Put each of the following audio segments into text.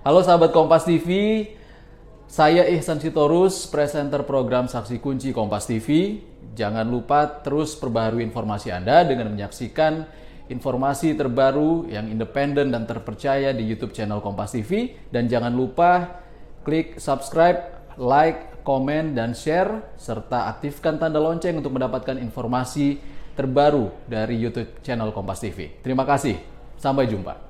Halo sahabat Kompas TV, saya Ihsan Sitorus, presenter program Saksi Kunci Kompas TV. Jangan lupa terus perbaharui informasi Anda dengan menyaksikan informasi terbaru yang independen dan terpercaya di YouTube channel Kompas TV. Dan jangan lupa klik subscribe, like, komen, dan share, serta aktifkan tanda lonceng untuk mendapatkan informasi terbaru dari YouTube channel Kompas TV. Terima kasih, sampai jumpa.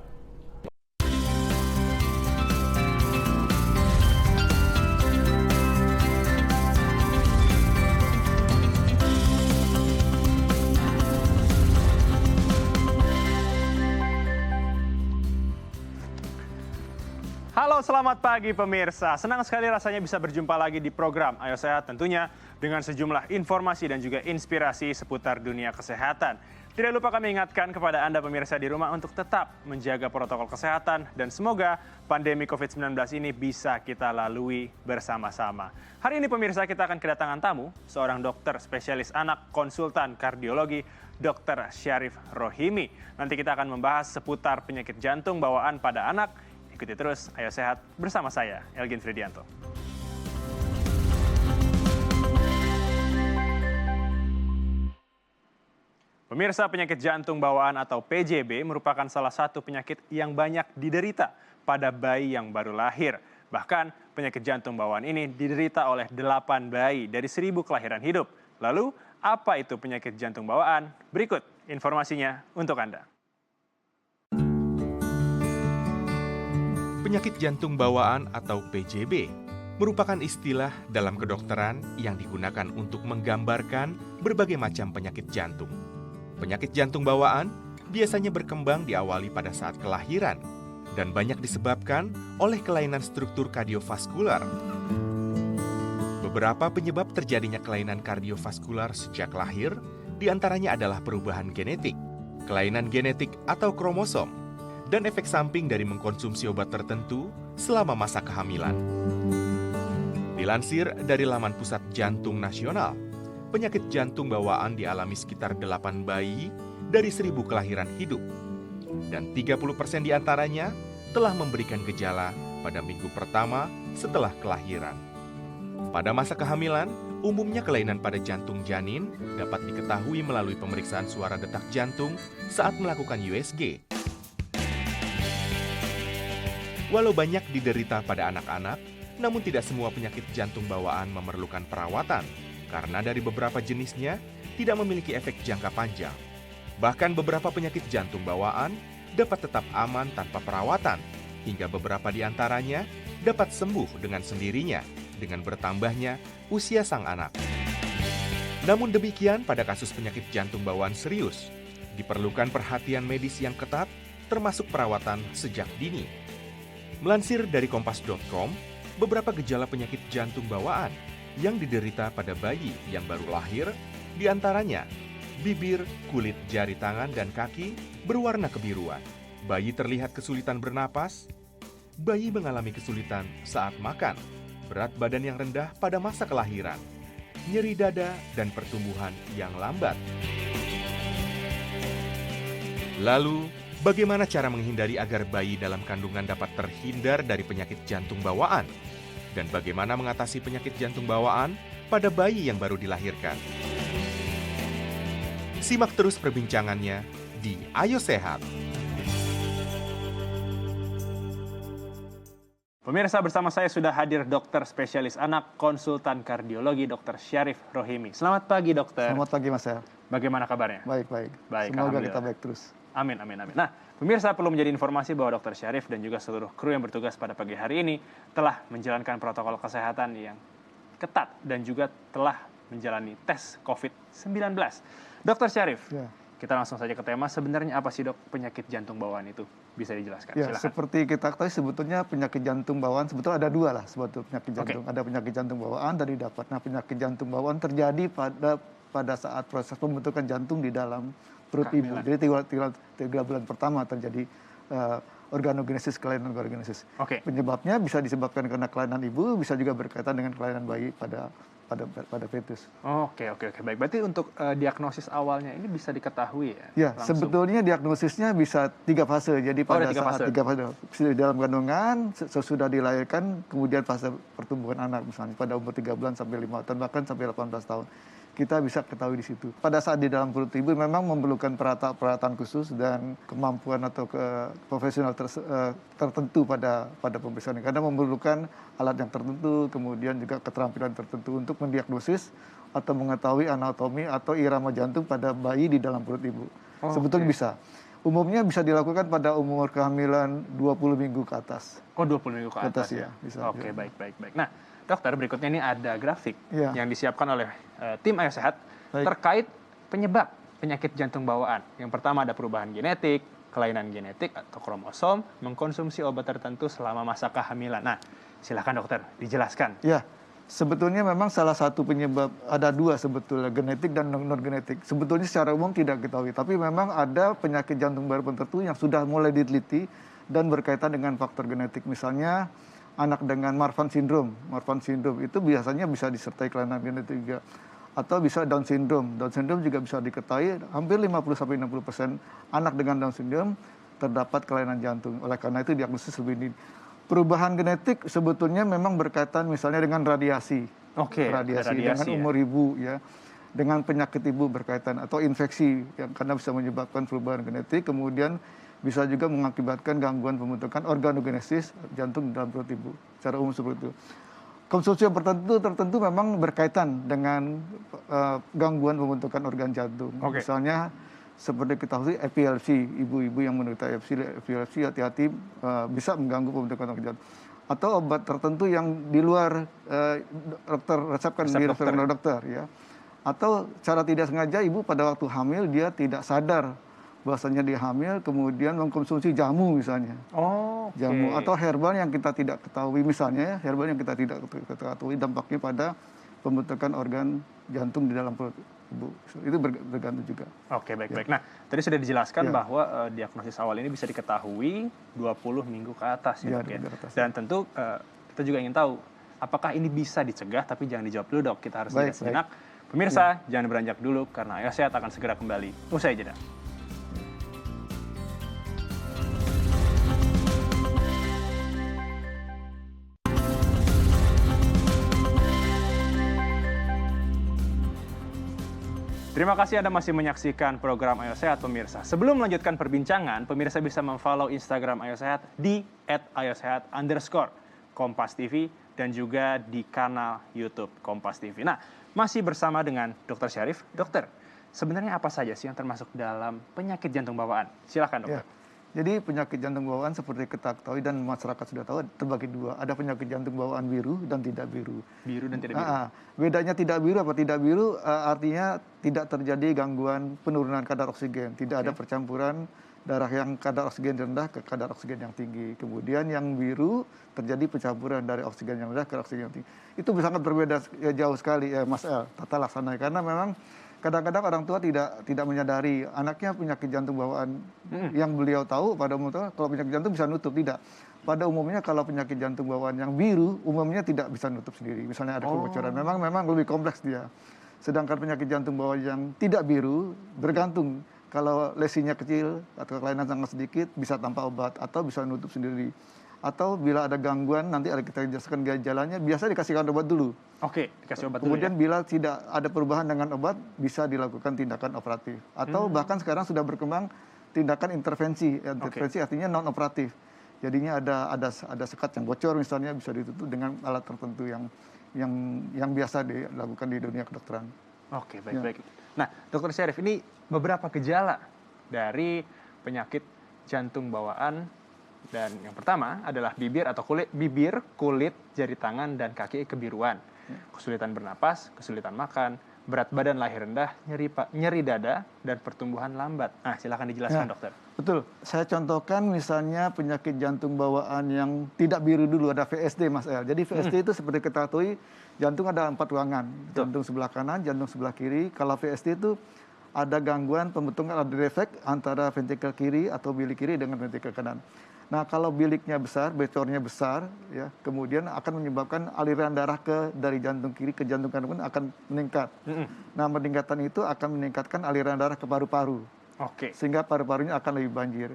Halo, selamat pagi pemirsa. Senang sekali rasanya bisa berjumpa lagi di program Ayo Sehat, tentunya dengan sejumlah informasi dan juga inspirasi seputar dunia kesehatan. Tidak lupa kami ingatkan kepada Anda pemirsa di rumah untuk tetap menjaga protokol kesehatan dan semoga pandemi COVID-19 ini bisa kita lalui bersama-sama. Hari ini pemirsa kita akan kedatangan tamu, seorang dokter spesialis anak konsultan kardiologi, Dr. Syarif Rohimi. Nanti kita akan membahas seputar penyakit jantung bawaan pada anak. Ikuti terus Ayo Sehat bersama saya, Elgin Fridianto. Pemirsa, penyakit jantung bawaan atau PJB merupakan salah satu penyakit yang banyak diderita pada bayi yang baru lahir. Bahkan penyakit jantung bawaan ini diderita oleh 8 bayi dari 1.000 kelahiran hidup. Lalu, apa itu penyakit jantung bawaan? Berikut informasinya untuk Anda. Penyakit jantung bawaan atau PJB merupakan istilah dalam kedokteran yang digunakan untuk menggambarkan berbagai macam penyakit jantung. Penyakit jantung bawaan biasanya berkembang diawali pada saat kelahiran dan banyak disebabkan oleh kelainan struktur kardiovaskular. Beberapa penyebab terjadinya kelainan kardiovaskular sejak lahir diantaranya adalah perubahan genetik, kelainan genetik atau kromosom, dan efek samping dari mengkonsumsi obat tertentu selama masa kehamilan. Dilansir dari laman Pusat Jantung Nasional, penyakit jantung bawaan dialami sekitar 8 bayi dari 1.000 kelahiran hidup. Dan 30% diantaranya telah memberikan gejala pada minggu pertama setelah kelahiran. Pada masa kehamilan, umumnya kelainan pada jantung janin dapat diketahui melalui pemeriksaan suara detak jantung saat melakukan USG. Walau banyak diderita pada anak-anak, namun tidak semua penyakit jantung bawaan memerlukan perawatan, karena dari beberapa jenisnya tidak memiliki efek jangka panjang. Bahkan beberapa penyakit jantung bawaan dapat tetap aman tanpa perawatan, hingga beberapa di antaranya dapat sembuh dengan sendirinya, dengan bertambahnya usia sang anak. Namun demikian, pada kasus penyakit jantung bawaan serius, diperlukan perhatian medis yang ketat, termasuk perawatan sejak dini. Melansir dari Kompas.com, beberapa gejala penyakit jantung bawaan yang diderita pada bayi yang baru lahir, diantaranya bibir, kulit, jari tangan, dan kaki berwarna kebiruan. Bayi terlihat kesulitan bernapas, bayi mengalami kesulitan saat makan, berat badan yang rendah pada masa kelahiran, nyeri dada, dan pertumbuhan yang lambat. Lalu, bagaimana cara menghindari agar bayi dalam kandungan dapat terhindar dari penyakit jantung bawaan? Dan bagaimana mengatasi penyakit jantung bawaan pada bayi yang baru dilahirkan? Simak terus perbincangannya di Ayo Sehat. Pemirsa, bersama saya sudah hadir dokter spesialis anak konsultan kardiologi Dr. Syarif Rohimi. Selamat pagi dokter. Selamat pagi Mas Syarif. Bagaimana kabarnya? Baik, baik. Baik, Semoga alhamdulillah. kita baik terus. Amin, amin, amin. Nah, pemirsa perlu menjadi informasi bahwa Dr. Syarif dan juga seluruh kru yang bertugas pada pagi hari ini telah menjalankan protokol kesehatan yang ketat dan juga telah menjalani tes COVID-19. Dr. Syarif, Ya. kita langsung saja ke tema. Sebenarnya apa sih dok penyakit jantung bawaan itu? Bisa dijelaskan? Ya, Silakan. seperti kita ketahui sebetulnya penyakit jantung bawaan sebetulnya ada dua lah sebetulnya penyakit jantung. Ada penyakit jantung bawaan dan didapat. Nah, penyakit jantung bawaan terjadi pada saat proses pembentukan jantung di dalam perut ibu. Jadi 3 bulan pertama terjadi organogenesis, kelainan organogenesis. Oke. Penyebabnya bisa disebabkan karena kelainan ibu, bisa juga berkaitan dengan kelainan bayi pada pada fetus. Oke. Baik, berarti untuk diagnosis awalnya ini bisa diketahui ya? Ya, langsung? sebetulnya diagnosisnya bisa 3 fase. Jadi pada tiga saat fase. 3 fase dalam kandungan, sesudah dilahirkan, kemudian fase pertumbuhan anak misalnya pada umur 3 bulan sampai 5 tahun, bahkan sampai 18 tahun. Kita bisa ketahui di situ. Pada saat di dalam perut ibu memang memerlukan peralatan khusus dan kemampuan atau profesional tertentu pada pemeriksaan ini. Karena memerlukan alat yang tertentu, kemudian juga keterampilan tertentu untuk mendiagnosis atau mengetahui anatomi atau irama jantung pada bayi di dalam perut ibu. Sebetulnya bisa. Umumnya bisa dilakukan pada umur kehamilan 20 minggu ke atas. 20 minggu ke atas ya? Bisa. Oke, baik. Nah, dokter, berikutnya ini ada grafik Ya. yang disiapkan oleh tim Ayo Sehat terkait penyebab penyakit jantung bawaan. Yang pertama ada perubahan genetik, kelainan genetik atau kromosom, mengkonsumsi obat tertentu selama masa kehamilan. Nah, silakan dokter, dijelaskan. Ya, sebetulnya memang salah satu penyebab, ada 2 sebetulnya, genetik dan non-genetik. Sebetulnya secara umum tidak diketahui, tapi memang ada penyakit jantung baru tertentu yang sudah mulai diteliti dan berkaitan dengan faktor genetik. Misalnya, anak dengan Marfan syndrome. Marfan syndrome itu biasanya bisa disertai kelainan genetik juga. Atau bisa Down syndrome. Down syndrome juga bisa diketahui hampir 50-60% anak dengan Down syndrome terdapat kelainan jantung. Oleh karena itu diagnosis lebih dini. Perubahan genetik sebetulnya memang berkaitan misalnya dengan radiasi. Radiasi dengan umur ibu ya. Dengan penyakit ibu berkaitan atau infeksi yang karena bisa menyebabkan perubahan genetik, kemudian bisa juga mengakibatkan gangguan pembentukan organogenesis jantung di dalam perut ibu. Secara umum seperti itu. Konsumsi tertentu memang berkaitan dengan gangguan pembentukan organ jantung. Misalnya seperti kita tahu epilepsi, ibu-ibu yang menderita epilepsi hati-hati bisa mengganggu pembentukan organ jantung. Atau obat tertentu yang di luar dokter resepkan di dokter ya. Atau secara tidak sengaja ibu pada waktu hamil dia tidak sadar bahwasanya dia hamil, kemudian mengkonsumsi jamu misalnya. Jamu atau herbal yang kita tidak ketahui misalnya, herbal yang kita tidak ketahui dampaknya pada pembentukan organ jantung di dalam perut ibu. Itu bergantung juga. Oke, baik. Nah, tadi sudah dijelaskan bahwa diagnosis awal ini bisa diketahui 20 minggu ke atas ya, Dok, ya. Dan tentu kita juga ingin tahu apakah ini bisa dicegah, tapi jangan dijawab dulu, Dok. Kita harus jeda sejenak. Pemirsa, jangan beranjak dulu karena Ayo Sehat akan segera kembali usai jeda. Terima kasih Anda masih menyaksikan program Ayo Sehat, pemirsa. Sebelum melanjutkan perbincangan, pemirsa bisa memfollow Instagram Ayo Sehat di @ayosehat_Kompas TV dan juga di kanal YouTube Kompas TV. Nah, masih bersama dengan Dr. Syarif. Dokter, sebenarnya apa saja sih yang termasuk dalam penyakit jantung bawaan? Silakan, dokter. Jadi penyakit jantung bawaan seperti kita ketahui dan masyarakat sudah tahu terbagi 2. Ada penyakit jantung bawaan biru dan tidak biru. Biru dan tidak biru. Bedanya tidak biru apa tidak biru artinya tidak terjadi gangguan penurunan kadar oksigen. Tidak ada percampuran darah yang kadar oksigen rendah ke kadar oksigen yang tinggi. Kemudian yang biru terjadi pencampuran dari oksigen yang rendah ke oksigen yang tinggi. Itu sangat berbeda jauh sekali Mas El, tata laksananya. Karena memang kadang-kadang orang tua tidak menyadari anaknya penyakit jantung bawaan. Yang beliau tahu pada umumnya kalau penyakit jantung bisa nutup, tidak. Pada umumnya kalau penyakit jantung bawaan yang biru umumnya tidak bisa nutup sendiri. Misalnya ada kebocoran, memang lebih kompleks dia. Sedangkan penyakit jantung bawaan yang tidak biru bergantung. Kalau lesinya kecil atau kelainan sangat sedikit bisa tanpa obat atau bisa nutup sendiri. Atau bila ada gangguan nanti kita jelaskan gejalanya, biasa dikasihkan obat dulu. Dikasih obat dulu. Kemudian bila tidak ada perubahan dengan obat, bisa dilakukan tindakan operatif. Atau bahkan sekarang sudah berkembang tindakan intervensi. Intervensi artinya non operatif. Jadinya ada sekat yang bocor misalnya bisa ditutup dengan alat tertentu yang biasa dilakukan di dunia kedokteran. Baik. Nah, Dokter Syarif, ini beberapa gejala dari penyakit jantung bawaan. Dan yang pertama adalah bibir, kulit, jari tangan, dan kaki kebiruan. Kesulitan bernapas, kesulitan makan, berat badan lahir rendah, nyeri dada, dan pertumbuhan lambat. Nah, silakan dijelaskan, dokter. Betul. Saya contohkan misalnya penyakit jantung bawaan yang tidak biru dulu, ada VSD, Mas El. Jadi VSD itu seperti kita ketahui, jantung ada 4 ruangan. Jantung sebelah kanan, jantung sebelah kiri. Kalau VSD itu ada gangguan pembentukan, ada defek antara ventrikel kiri atau bilik kiri dengan ventrikel kanan. Nah, kalau biliknya besar, bocornya besar, ya, kemudian akan menyebabkan aliran darah dari jantung kiri ke jantung kanan pun akan meningkat. Nah, peningkatan itu akan meningkatkan aliran darah ke paru-paru, Oke. sehingga paru-parunya akan lebih banjir.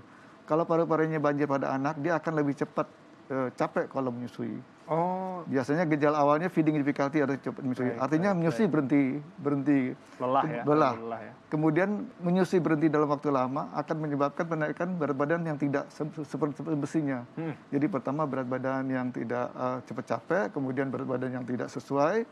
Kalau paru-parunya banjir pada anak, dia akan lebih cepat capek kalau menyusui. Oh, Biasanya gejala awalnya feeding difficulty atau cepat menyusui. Artinya menyusui berhenti, lelah ya. lelah. Lelah ya. Kemudian menyusui berhenti dalam waktu lama akan menyebabkan penaikan berat badan yang tidak seperti besinya. Jadi pertama berat badan yang tidak cepat capek, kemudian berat badan yang tidak sesuai.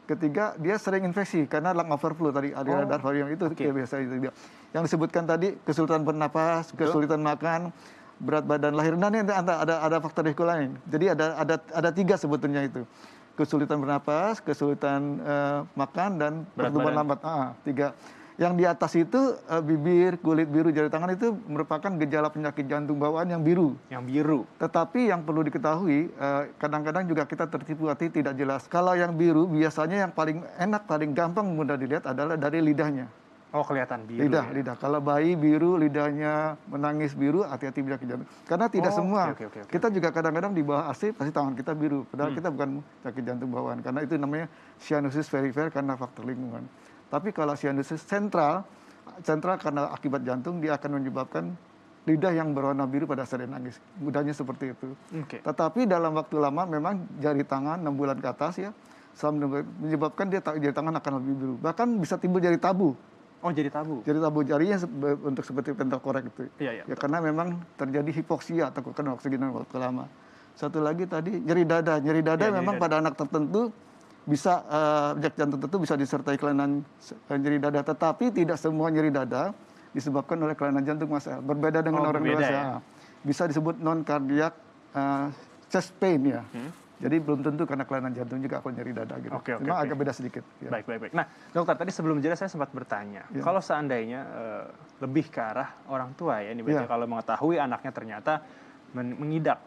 Ketiga, dia sering infeksi karena lung overflow tadi, aliran darah yang itu biasa itu dia. Yang disebutkan tadi kesulitan bernapas, kesulitan makan, berat badan lahir, dan ada faktor risiko lain. Jadi ada 3 sebetulnya itu. Kesulitan bernapas, kesulitan makan, dan pertumbuhan lambat. 3. Yang di atas itu bibir, kulit biru, jari tangan itu merupakan gejala penyakit jantung bawaan yang biru. Yang biru. Tetapi yang perlu diketahui, kadang-kadang juga kita tertipu hati tidak jelas. Kalau yang biru biasanya yang paling enak, paling gampang mudah dilihat adalah dari lidahnya. Oh, kelihatan biru. Lidah. Kalau bayi biru, lidahnya menangis biru, hati-hati penyakit jantung. Karena tidak semua. Kita juga kadang-kadang di bawah AC pasti tangan kita biru. Padahal kita bukan penyakit jantung bawaan. Karena itu namanya cyanosis perifer karena faktor lingkungan. Tapi kalau cyanosis sentral karena akibat jantung, dia akan menyebabkan lidah yang berwarna biru pada saat dia nangis. Mudahnya seperti itu. Tetapi dalam waktu lama memang jari tangan 6 bulan ke atas ya, menyebabkan jari tangan akan lebih biru. Bahkan bisa timbul jari tabu. Oh, jadi tabu. Jadi tabu jarinya untuk seperti pentil korek itu. Iya, ya karena memang terjadi hipoksia atau kekurangan oksigen dalam waktu lama. Satu lagi tadi nyeri dada. Nyeri dada memang pada anak tertentu bisa penyakit jantung tertentu bisa disertai kelainan nyeri dada, tetapi tidak semua nyeri dada disebabkan oleh kelainan jantung, Mas El. Berbeda dengan orang dewasa. Ya? Bisa disebut non cardiac chest pain ya. Jadi belum tentu karena kelainan jantung juga aku nyeri dada gitu. Memang agak beda sedikit. Ya. Baik. Nah, dokter, tadi sebelum jeda saya sempat bertanya, kalau seandainya lebih ke arah orang tua ya, ini berarti kalau mengetahui anaknya ternyata mengidap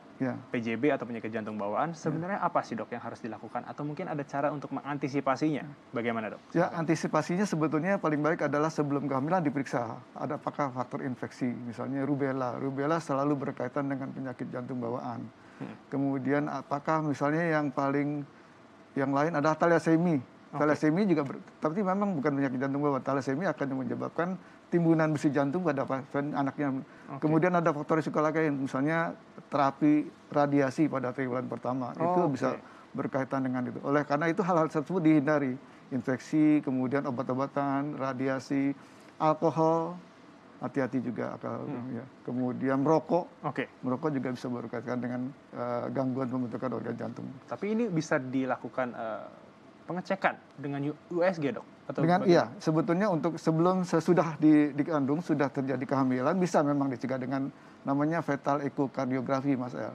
PJB atau penyakit jantung bawaan, sebenarnya apa sih dok yang harus dilakukan? Atau mungkin ada cara untuk mengantisipasinya? Bagaimana dok? Ya, antisipasinya sebetulnya paling baik adalah sebelum kehamilan diperiksa. Ada apakah faktor infeksi, misalnya rubella. Rubella selalu berkaitan dengan penyakit jantung bawaan. Kemudian apakah misalnya yang lain ada thalassemia. Thalassemia juga, tapi memang bukan penyakit jantung bawaan. Thalassemia akan menyebabkan timbunan besi jantung pada pasien anaknya. Kemudian ada faktor risiko lain, misalnya terapi radiasi pada triwulan pertama. Itu bisa berkaitan dengan itu. Oleh karena itu hal-hal tersebut dihindari. Infeksi, kemudian obat-obatan, radiasi, alkohol, hati-hati juga ya. Kemudian merokok juga bisa berkaitan dengan gangguan pembentukan organ jantung. Tapi ini bisa dilakukan pengecekan dengan USG dok? Atau dengan sebetulnya untuk sesudah dikandung sudah terjadi kehamilan bisa memang dicegah dengan namanya fetal echocardiografi, Mas El.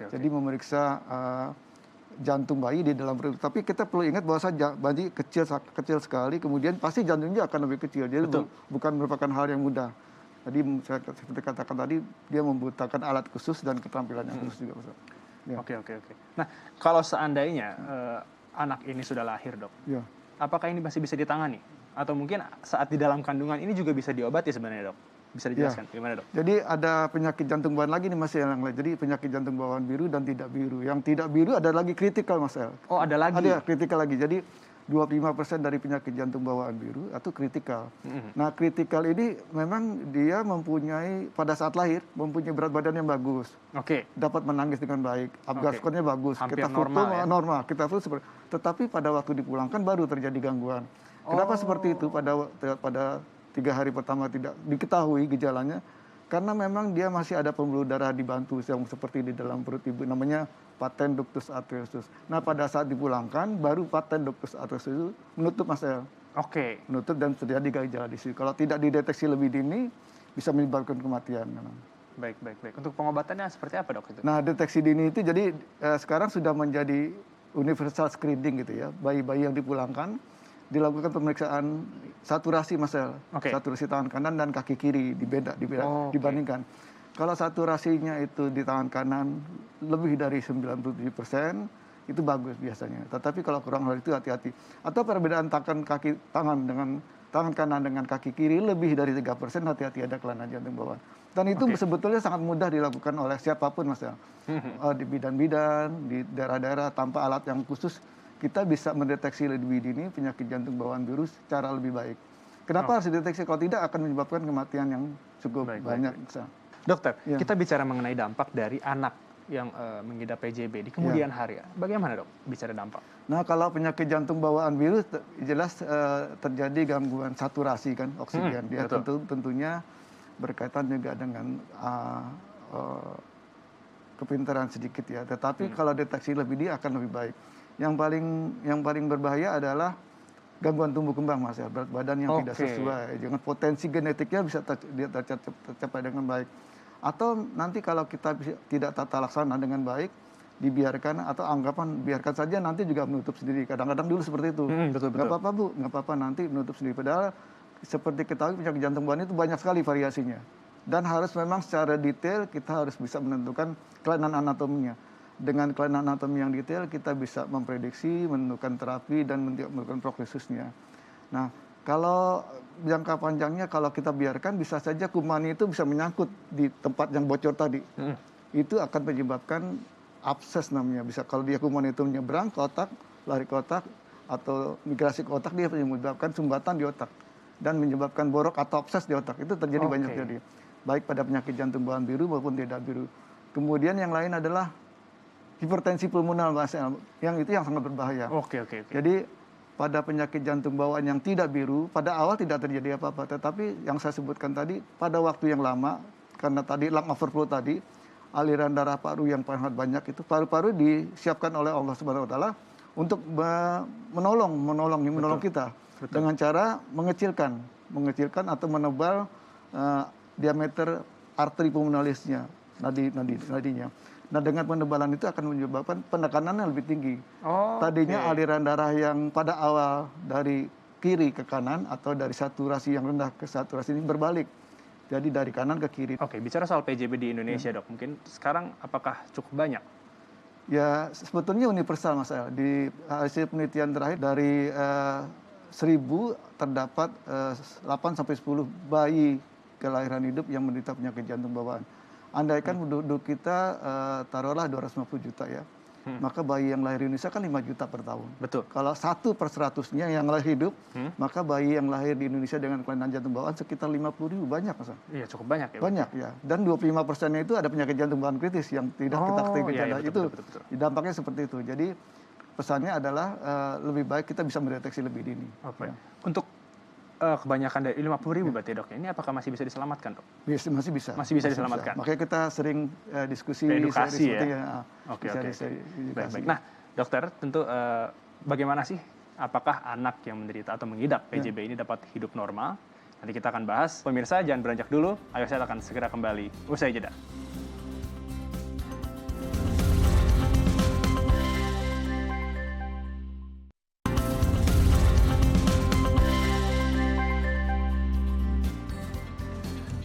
Jadi memeriksa jantung bayi di dalam perut. Tapi kita perlu ingat bahwa bayi kecil sekali, kemudian pasti jantungnya akan lebih kecil. Jadi bukan merupakan hal yang mudah. Tadi saya seperti katakan tadi, dia membutuhkan alat khusus dan keterampilan yang khusus juga. Ya. Oke. Nah, kalau seandainya anak ini sudah lahir, dok, apakah ini masih bisa ditangani? Atau mungkin saat di dalam kandungan ini juga bisa diobati sebenarnya, dok? Bisa dijelaskan gimana, dok? Jadi ada penyakit jantung bawaan lagi nih, Mas El. Jadi penyakit jantung bawaan biru dan tidak biru. Yang tidak biru ada lagi kritikal, Mas El. Oh, ada lagi? Ada kritikal lagi. Jadi 25% dari penyakit jantung bawaan biru atau kritikal. Nah, kritikal ini memang dia mempunyai pada saat lahir mempunyai berat badan yang bagus. Dapat menangis dengan baik, Apgar score-nya bagus. Hampir kita foto normal, kita foto seperti. Tetapi pada waktu dipulangkan baru terjadi gangguan. Kenapa seperti itu? Pada 3 hari pertama tidak diketahui gejalanya, karena memang dia masih ada pembuluh darah dibantu yang seperti di dalam perut ibu, namanya patent ductus arteriosus. Nah, pada saat dipulangkan baru patent ductus arteriosus itu menutup, Mas El. Menutup dan terjadi gejala di situ. Kalau tidak dideteksi lebih dini bisa menyebabkan kematian. Baik. Untuk pengobatannya seperti apa, dok? Nah, deteksi dini itu jadi sekarang sudah menjadi universal screening gitu ya. Bayi-bayi yang dipulangkan dilakukan pemeriksaan saturasi, Mas El. Saturasi tangan kanan dan kaki kiri dibandingkan. Kalau saturasinya itu di tangan kanan lebih dari 97%, itu bagus biasanya. Tetapi kalau kurang dari itu hati-hati. Atau perbedaan tangan kanan dengan kaki kiri lebih dari 3%, hati-hati ada kelainan jantung bawaan. Dan itu sebetulnya sangat mudah dilakukan oleh siapapun, Mas ya. Di bidan-bidan, di daerah-daerah tanpa alat yang khusus, kita bisa mendeteksi lebih dini penyakit jantung bawaan biru secara lebih baik. Kenapa harus dideteksi? Kalau tidak akan menyebabkan kematian yang cukup banyak. Dokter, kita bicara mengenai dampak dari anak yang mengidap PJB di kemudian hari. Bagaimana dok bicara dampak? Nah, kalau penyakit jantung bawaan virus jelas terjadi gangguan saturasi kan oksigen. Dia tentunya berkaitan juga dengan kepintaran sedikit ya. Tetapi kalau deteksi lebih dini akan lebih baik. Yang paling berbahaya adalah gangguan tumbuh kembang, Mas ya, berat badan yang tidak sesuai. Dengan potensi genetiknya bisa tercapai dengan baik. Atau nanti kalau kita tidak tata laksana dengan baik, dibiarkan atau anggapan biarkan saja nanti juga menutup sendiri. Kadang-kadang dulu seperti itu. Nggak apa-apa Bu, nggak apa-apa nanti menutup sendiri. Padahal seperti ketahui penyakit jantung bawaan itu banyak sekali variasinya. Dan harus memang secara detail kita harus bisa menentukan kelainan anatominya. Dengan kelainan anatomi yang detail kita bisa memprediksi, menentukan terapi dan menentukan prognosisnya. Nah, kalau jangka panjangnya kalau kita biarkan bisa saja kuman itu bisa menyangkut di tempat yang bocor tadi. Itu akan menyebabkan abses namanya. Bisa kalau dia kuman itu menyeberang ke otak, lari ke otak atau migrasi ke otak, dia menyebabkan sumbatan di otak dan menyebabkan borok atau abses di otak. Itu terjadi banyak jadi baik pada penyakit jantung bawaan biru maupun tidak biru. Kemudian yang lain adalah hipertensi pulmonar, Mas, yang itu yang sangat berbahaya. Jadi pada penyakit jantung bawaan yang tidak biru pada awal tidak terjadi apa-apa, tetapi yang saya sebutkan tadi pada waktu yang lama karena tadi lung overflow tadi, aliran darah paru yang sangat banyak itu, paru-paru disiapkan oleh Allah Subhanahu wa taala untuk menolong kita dengan cara mengecilkan atau menebal diameter arteri pulmonarisnya, nadinya. Nah, dengan penebalan itu akan menyebabkan penekanannya lebih tinggi. Tadinya aliran darah yang pada awal dari kiri ke kanan atau dari saturasi yang rendah ke saturasi ini berbalik. Jadi dari kanan ke kiri. Bicara soal PJB di Indonesia dok, mungkin sekarang apakah cukup banyak? Ya, sebetulnya universal, Mas. Di hasil penelitian terakhir dari 1.000 terdapat 8-10 bayi kelahiran hidup yang menderita penyakit jantung bawaan. Andaikan penduduk kita taruhlah 250 juta ya, maka bayi yang lahir di Indonesia kan 5 juta per tahun. Betul. Kalau 1/100-nya yang lahir hidup, maka bayi yang lahir di Indonesia dengan kelainan jantung bawaan sekitar 50.000, banyak, Mas. Iya, cukup banyak ya. Banyak ya. Dan 25%-nya itu ada penyakit jantung bawaan kritis yang tidak kita ketahui gejala itu. Betul. Dampaknya seperti itu. Jadi pesannya adalah lebih baik kita bisa mendeteksi lebih dini. Ya. Untuk kebanyakan dari 50.000 berarti dok, ini apakah masih bisa diselamatkan dok? Masih bisa. Masih bisa diselamatkan. Makanya kita sering diskusi, edukasi ya. Oke. Baik. Nah, dokter, tentu bagaimana sih apakah anak yang menderita atau mengidap PJB ini dapat hidup normal? Nanti kita akan bahas. Pemirsa jangan beranjak dulu. Ayo saya akan segera kembali usai jeda.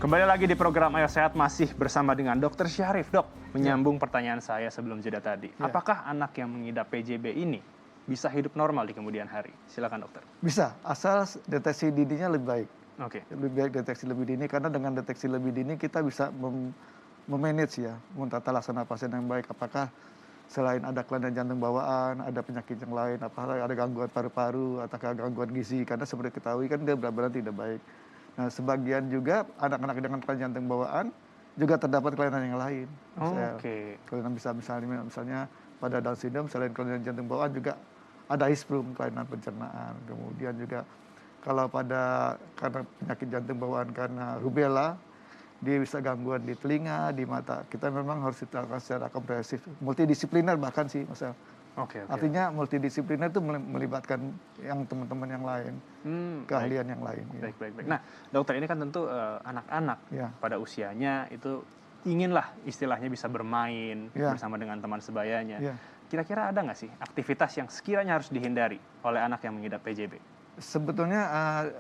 Kembali lagi di program Ayo Sehat masih bersama dengan Dr. Syarif. Dok, menyambung pertanyaan saya sebelum jeda tadi. Apakah anak yang mengidap PJB ini bisa hidup normal di kemudian hari? Silakan dokter. Bisa, asal deteksi dininya lebih baik. Lebih baik deteksi lebih dini, karena dengan deteksi lebih dini kita bisa memanage ya, mentata laksana pasien yang baik. Apakah selain ada kelainan jantung bawaan, ada penyakit yang lain, apakah ada gangguan paru-paru, atau gangguan gizi, karena seperti ketahui kan dia berat badan tidak baik. Nah, sebagian juga anak-anak dengan kelainan jantung bawaan juga terdapat kelainan yang lain. Kelainan misalnya pada Down syndrome selain kelainan jantung bawaan juga ada hisprum, kelainan pencernaan. Kemudian juga kalau karena penyakit jantung bawaan karena rubella, dia bisa gangguan di telinga, di mata. Kita memang harus dilakukan secara komprehensif, multidisipliner bahkan sih, Mas. Artinya multidisipliner itu melibatkan yang teman-teman yang lain, keahlian yang lain. Baik. Nah, dokter, ini kan tentu anak-anak pada usianya itu inginlah istilahnya bisa bermain bersama dengan teman sebayanya. Kira-kira ada nggak sih aktivitas yang sekiranya harus dihindari oleh anak yang mengidap PJB? Sebetulnya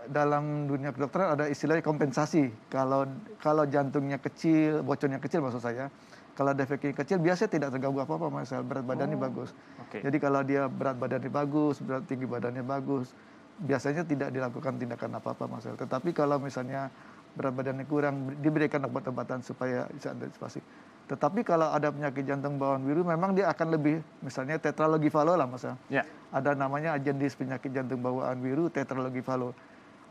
dalam dunia kedokteran ada istilahnya kompensasi. Kalau jantungnya kecil, bocornya kecil maksud saya. Kalau defeknya kecil biasanya tidak terganggu apa-apa, Mas. Berat badannya bagus. Jadi kalau dia berat badannya bagus, berat tinggi badannya bagus, biasanya tidak dilakukan tindakan apa-apa, Mas. Tetapi kalau misalnya berat badannya kurang, diberikan obat-obatan supaya bisa antisipasi. Tetapi kalau ada penyakit jantung bawaan biru, memang dia akan lebih, misalnya tetralogifalo lah Mas. Ya. Ada namanya jenis penyakit jantung bawaan biru, tetralogifalo.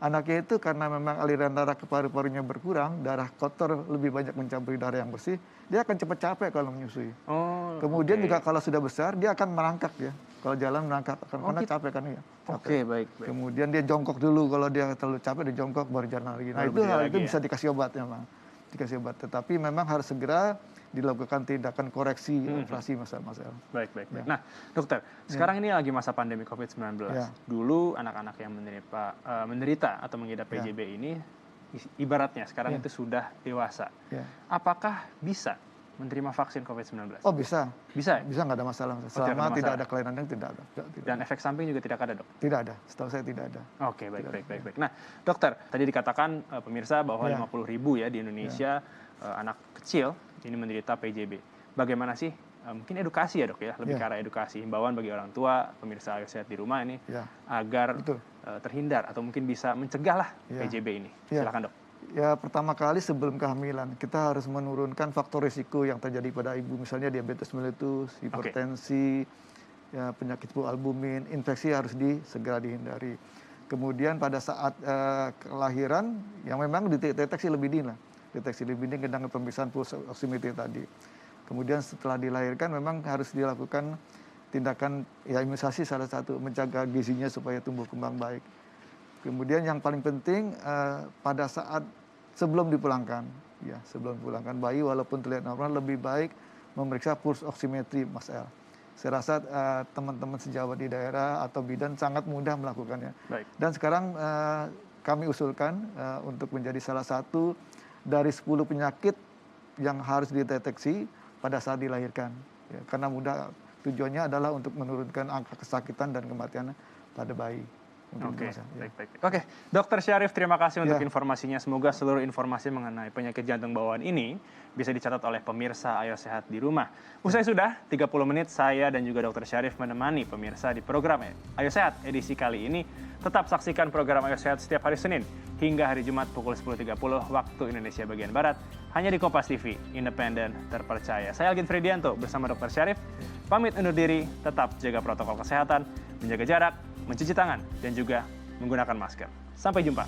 Anaknya itu karena memang aliran darah ke paru-parunya berkurang, darah kotor lebih banyak mencampuri darah yang bersih, dia akan cepat capek kalau menyusui. Oh, Kemudian oke. juga kalau sudah besar, dia akan merangkak ya. Kalau jalan merangkak, karena gitu. capek kan ya. Oke, baik. Kemudian dia jongkok dulu, kalau dia terlalu capek dia jongkok baru jalan lagi. Nah Baru itu berdiri hal lagi itu ya. bisa dikasih obat memang, dikasih obat. Tetapi memang harus segera dilakukan tindakan koreksi operasi masalah-masalah. Baik. Ya. Nah, dokter, sekarang ini lagi masa pandemi COVID-19. Ya. Dulu anak-anak yang menderita atau mengidap Ya. PJB ini, ibaratnya sekarang Ya. itu sudah dewasa. Ya. Apakah bisa menerima vaksin COVID-19? Oh bisa, Bisa ya? bisa nggak ada masalah. tidak Selama ada tidak masalah. ada kelainan yang tidak ada. Tidak. Dan efek samping juga tidak ada, dok? Tidak ada, setahu saya tidak ada. Oke, baik. Nah, dokter, tadi dikatakan pemirsa bahwa Ya. 50.000 ya di Indonesia anak kecil ini menderita PJB. Bagaimana sih? Mungkin edukasi ya dok ya, lebih Ya. ke arah edukasi, himbauan bagi orang tua, pemirsa Ayo Sehat di rumah ini, Ya. agar Betul. terhindar atau mungkin bisa mencegah lah Ya. PJB ini. Ya. Silakan dok. Ya pertama kali sebelum kehamilan kita harus menurunkan faktor risiko yang terjadi pada ibu, misalnya diabetes mellitus, hipertensi, ya, penyakit albumin, infeksi harus segera dihindari. Kemudian pada saat kelahiran yang memang dideteksi lebih dini, deteksi lebih dini dengan pemeriksaan pulse oximetry tadi. Kemudian setelah dilahirkan memang harus dilakukan tindakan ya imunisasi, salah satu menjaga gizinya supaya tumbuh kembang baik. Kemudian yang paling penting pada saat sebelum dipulangkan, ya sebelum dipulangkan bayi walaupun terlihat normal lebih baik memeriksa pulse oximetry, Mas El. Saya rasa teman-teman sejawat di daerah atau bidan sangat mudah melakukannya. Baik. Dan sekarang kami usulkan untuk menjadi salah satu dari 10 penyakit yang harus dideteksi pada saat dilahirkan. Ya, karena tujuannya adalah untuk menurunkan angka kesakitan dan kematian pada bayi. Oke, Ya. baik. Oke, Dokter Syarif, terima kasih untuk Ya. informasinya. Semoga seluruh informasi mengenai penyakit jantung bawaan ini bisa dicatat oleh pemirsa Ayo Sehat di rumah. Usai sudah, 30 menit saya dan juga Dokter Syarif menemani pemirsa di program Ayo Sehat edisi kali ini. Tetap saksikan program Ayo Sehat setiap hari Senin hingga hari Jumat pukul 10.30 waktu Indonesia bagian Barat. Hanya di Kompas TV, independen, terpercaya. Saya Algin Fridianto bersama Dokter Syarif. Pamit undur diri, tetap jaga protokol kesehatan, menjaga jarak, mencuci tangan, dan juga menggunakan masker. Sampai jumpa.